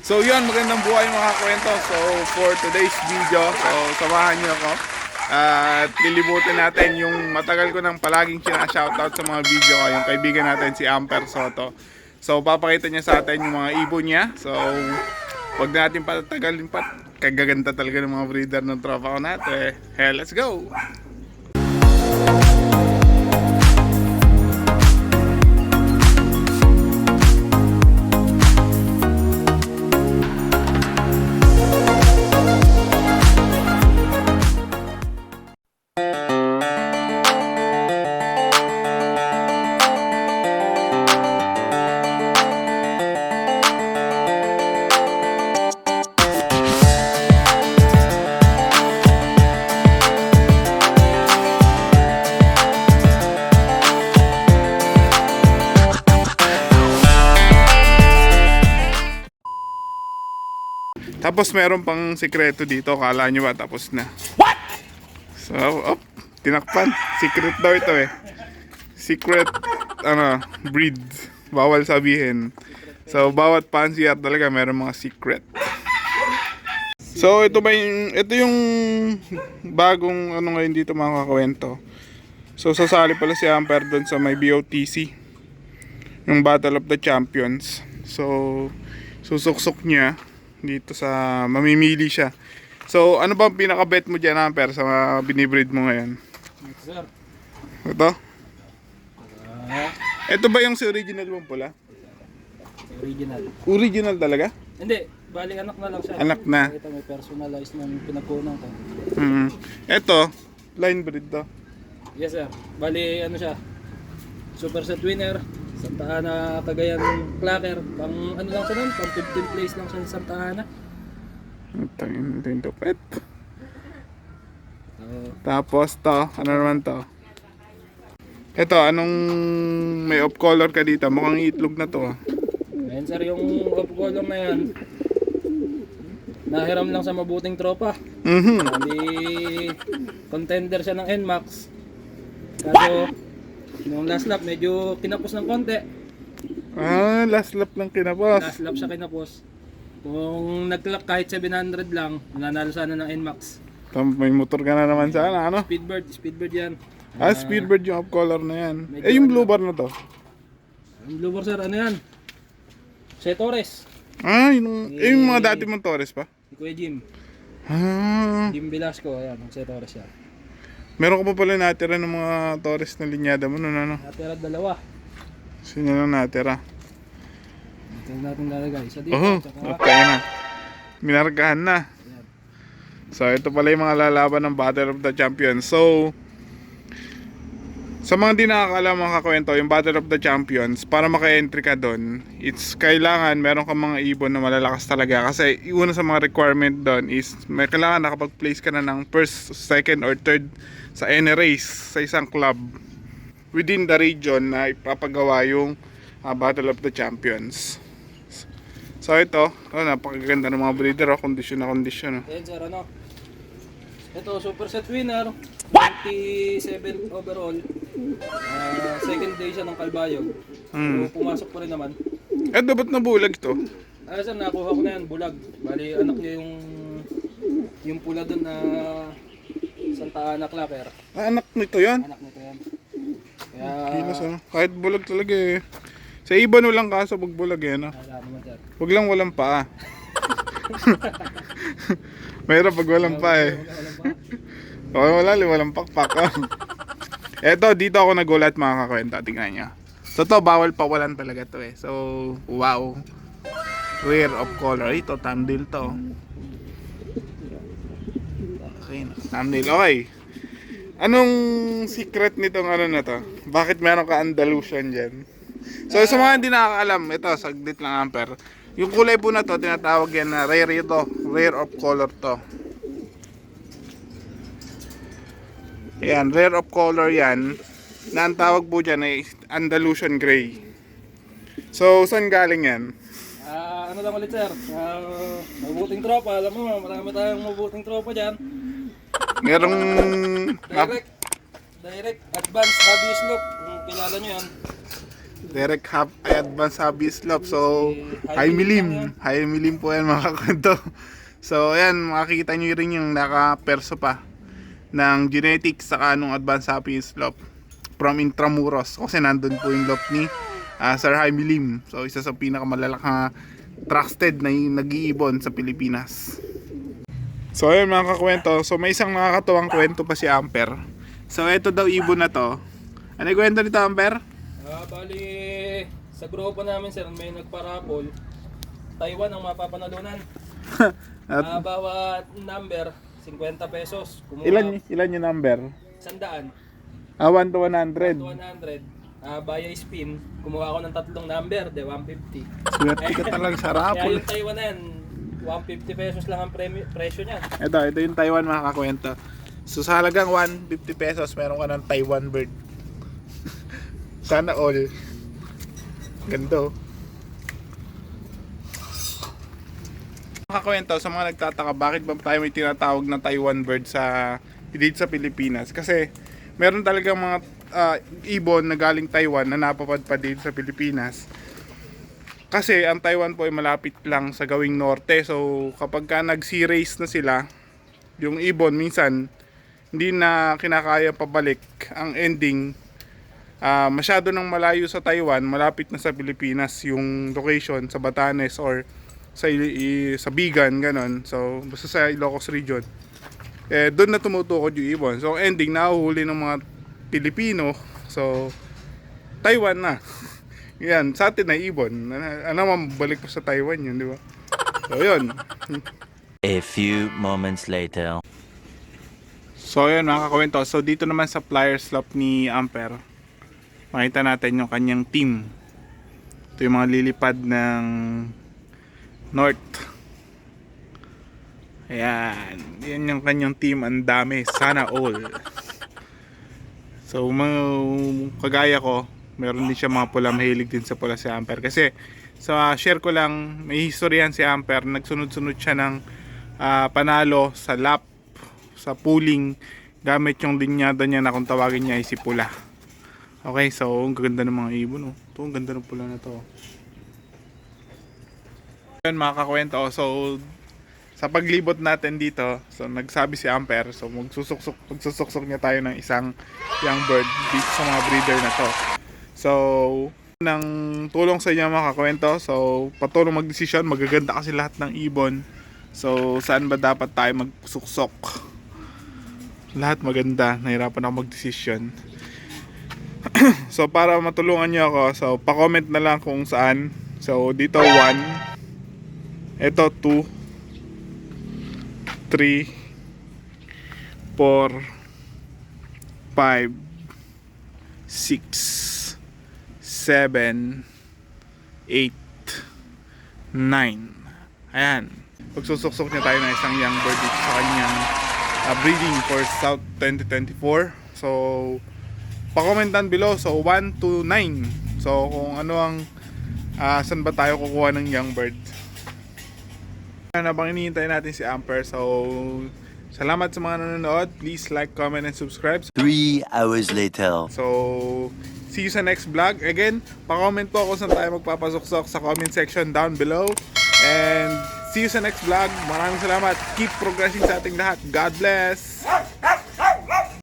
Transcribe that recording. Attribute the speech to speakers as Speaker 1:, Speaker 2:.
Speaker 1: So yun, magandang buhay mga kwento. So for today's video, so samahan niyo ako at lilibutin natin yung matagal ko nang palaging sinashoutout sa mga video ko, yung kaibigan natin si Amper Soto. So papakita niya sa atin yung mga ibon niya. So wag natin patagalin pa, kagaganda talaga ng mga breeder ng tropa ko natin. Hey, let's go! Tapos meron pang sikreto dito, kala nyo ba tapos na? What? So, tinakpan. Secret daw ito eh. Secret, breed. Bawal sabihin. So, bawat fancier talaga meron mga secret. So, ito yung bagong ngayon dito mga kakwento. So, sasali pala si Amper doon sa may BOTC. Yung Battle of the Champions. So, susuksok niya dito sa mamimili siya. So ano ba ang pinaka-bet mo dyan, Amper, sa mga binibreed mo ngayon?
Speaker 2: Sir.
Speaker 1: Ito? Ito ba yung si original mong pula?
Speaker 2: Original.
Speaker 1: Original talaga?
Speaker 2: Hindi, bali anak na lang siya.
Speaker 1: Anak na.
Speaker 2: Ito may personalized ng pinagkunan ko.
Speaker 1: Ito, line breed to.
Speaker 2: Yes sir. Bali ano siya? Super set winner. Santa Ana Cagayan Clacker. Pang ano lang siya nun? Pang 15th place lang siya sa Santa Ana.
Speaker 1: Ito yung tupet. Tapos to, ano naman to? Ito, anong may off color ka dito? Mukhang itlog na to.
Speaker 2: Ayan sir, yung off color na yan. Nahiram lang sa mabuting tropa. Bali contender siya ng NMAX. Kaso nung last lap medyo kinapos ng konti.
Speaker 1: Last lap lang kinapos.
Speaker 2: Last lap siya kinapos. Kung nag-clock kahit 700 lang, nanalo sana ng NMAX.
Speaker 1: May motor ka na naman sana, ano?
Speaker 2: Speedbird yan.
Speaker 1: Speedbird yung off color na yan.
Speaker 2: Medyo
Speaker 1: Yung blue bar na to.
Speaker 2: Yung blue bar sir, ano yan? Si Torres.
Speaker 1: Yung mga dati mong Torres pa?
Speaker 2: Si Kuya Jim. Jim Velasco, ayan, si Torres yan.
Speaker 1: Meron ka pa pala natira ng mga Torres na linyada mo, ano?
Speaker 2: Natira dalawa.
Speaker 1: Sino lang natira?
Speaker 2: Ito natin lalagay. Isa dito, tsaka
Speaker 1: Okay na. Minargahan na.
Speaker 2: yan.
Speaker 1: So, ito pala yung mga lalaban ng Battle of the Champions. So, sa mga di nakakaalam mga kakwento, yung Battle of the Champions, para maka-entry ka doon, it's kailangan meron kang mga ibon na malalakas talaga. Kasi una sa mga requirement doon is may kailangan nakapag-place ka na ng first, second, or third sa any race sa isang club within the region na ipapagawa yung Battle of the Champions. So ito, napakaganda ng mga breeder, kondisyon na kondisyon.
Speaker 2: Ayan sir, ano? Ito, super set winner. 27 overall. Second day siya ng Calbayog. So, pumasok pa rin naman.
Speaker 1: Ba't nabulag to?
Speaker 2: Sir, nakuha ko na yan, bulag. Bali, anak niya yung pula doon na Santa Ana Clacker.
Speaker 1: Anak nito yan?
Speaker 2: Anak nito yan. Kaya,
Speaker 1: Kilos, kahit bulag talaga eh. Sa iba no lang kaso pag bulag eh, no?
Speaker 2: alam naman sir.
Speaker 1: Huwag lang walang paa. Mayroon pag walang paa eh. Walang pakpak. Eto, dito ako nagulat mga kakwenta. Tingnan nyo. So to, bawal pawalan talaga to eh. So, wow. Rare of color. Ito, thumbnail to. Okay, thumbnail. Okay. Anong secret nitong ano na to? Bakit meron ka Andalusian dyan? So sa mga hindi nakakaalam, ito, saglit lang Amper. Yung kulay po na to, tinatawag yan na rare ito. Rare of color to. Ayan, rare of color yan. Na ang tawag po dyan ay Andalusian Gray. So, saan galing yan?
Speaker 2: Ano lang ulit sir, mabuting tropa, alam mo, marami tayong mabuting tropa dyan.
Speaker 1: Merong...
Speaker 2: Direct advanced hobby slope, kung kilala nyo yan.
Speaker 1: Direct half advance hobby slop. So, high milim. High milim po yan mga kakwento. So, ayan, makikita nyo rin yung naka-perso pa ng genetics saka nung advance hobby slop from Intramuros. Kasi nandun po yung lop ni Sir Jaime Lim. So, isa sa pinakamalalaking trusted na nag-iibon sa Pilipinas. So, ayun mga kakwento. So, may isang nakakatuwang kwento pa si Amper. So, ito daw ibon na to. Ano yung kwento nito, Amper?
Speaker 2: Bali, sa grupo namin sir, may nagparapol. Taiwan ang mapapanalunan. Bawat number, 50 pesos. Kumuha,
Speaker 1: Ilan yung number?
Speaker 2: 100.
Speaker 1: 1 to 100.
Speaker 2: 100. Via spin, kumuha ako ng 3 number, de 150.
Speaker 1: Swerte ka talaga sa
Speaker 2: Kaya
Speaker 1: rapol.
Speaker 2: yung Taiwan na yan, 150 pesos lang ang presyo niya.
Speaker 1: Ito yung Taiwan mga kakwento. So sa halagang 150 pesos, meron ka ng Taiwan bird. Sana all. Ganito. Mga kakwento, sa mga nagtataka, bakit ba tayo may tinatawag na Taiwan bird dito sa Pilipinas? Kasi meron talagang mga ibon na galing Taiwan na napapadpad dito sa Pilipinas. Kasi ang Taiwan po ay malapit lang sa gawing norte. So kapag ka nag-sea race na sila, yung ibon minsan hindi na kinakaya pabalik. Ang ending, masyado nang malayo sa Taiwan, malapit na sa Pilipinas yung location sa Batanes or sa Bigan, ganon. So basta sa Ilocos region. Doon na tumutukod yung ibon. So ending, nahuhuli ng mga Pilipino. So Taiwan na. Yan, sa atin na ibon. Ano balik pa sa Taiwan yun, di ba? So yun.
Speaker 3: A few moments later.
Speaker 1: So yun mga kakwento. So dito naman sa flyer slop ni Amper, makita natin yung kanyang team. Ito yung mga lilipad ng North. Ayan. Yan yung kanyang team. Ang dami. Sana all. So kagaya ko, meron din siya mga pula. Mahilig din sa pula si Amper. Kasi share ko lang, may history yan si Amper. Nagsunod-sunod siya ng panalo sa lap, sa pooling, gamit yung linyada niya na kung tawagin niya ay si pula. Okay, so ang ganda ng mga ibon. Ito, ang ganda ng pula na to. Yun mga kakwento. So sa paglibot natin dito, so nagsabi si Amper, so magsusuksok niya tayo ng isang young bird dito sa mga breeder na to. So ng tulong sa inyo mga kakwento, so patulong magdesisyon. Magaganda kasi lahat ng ibon. So saan ba dapat tayo magsuksok? Lahat maganda. Nahirapan ako magdesisyon. So para matulungan niyo ako, so pa-comment na lang kung saan. So dito 1, ito 2, 3, 4, 5, 6, 7, 8, 9. Ayan. Pagsusuksok niya tayo ng isang young bird dito sa kanyang breeding for South 2024. So pa-comment down below. So 1 to 9. So kung ano ang saan ba tayo kukuha ng young bird. Habang hinihintay natin si Amper. So salamat sa mga nanonood. Please like, comment, and subscribe.
Speaker 3: 3 hours later.
Speaker 1: So see you sa next vlog. Again, pa-comment po kung saan tayo magpapasuksok sa comment section down below. And see you sa next vlog. Maraming salamat. Keep progressing sa ating lahat. God bless!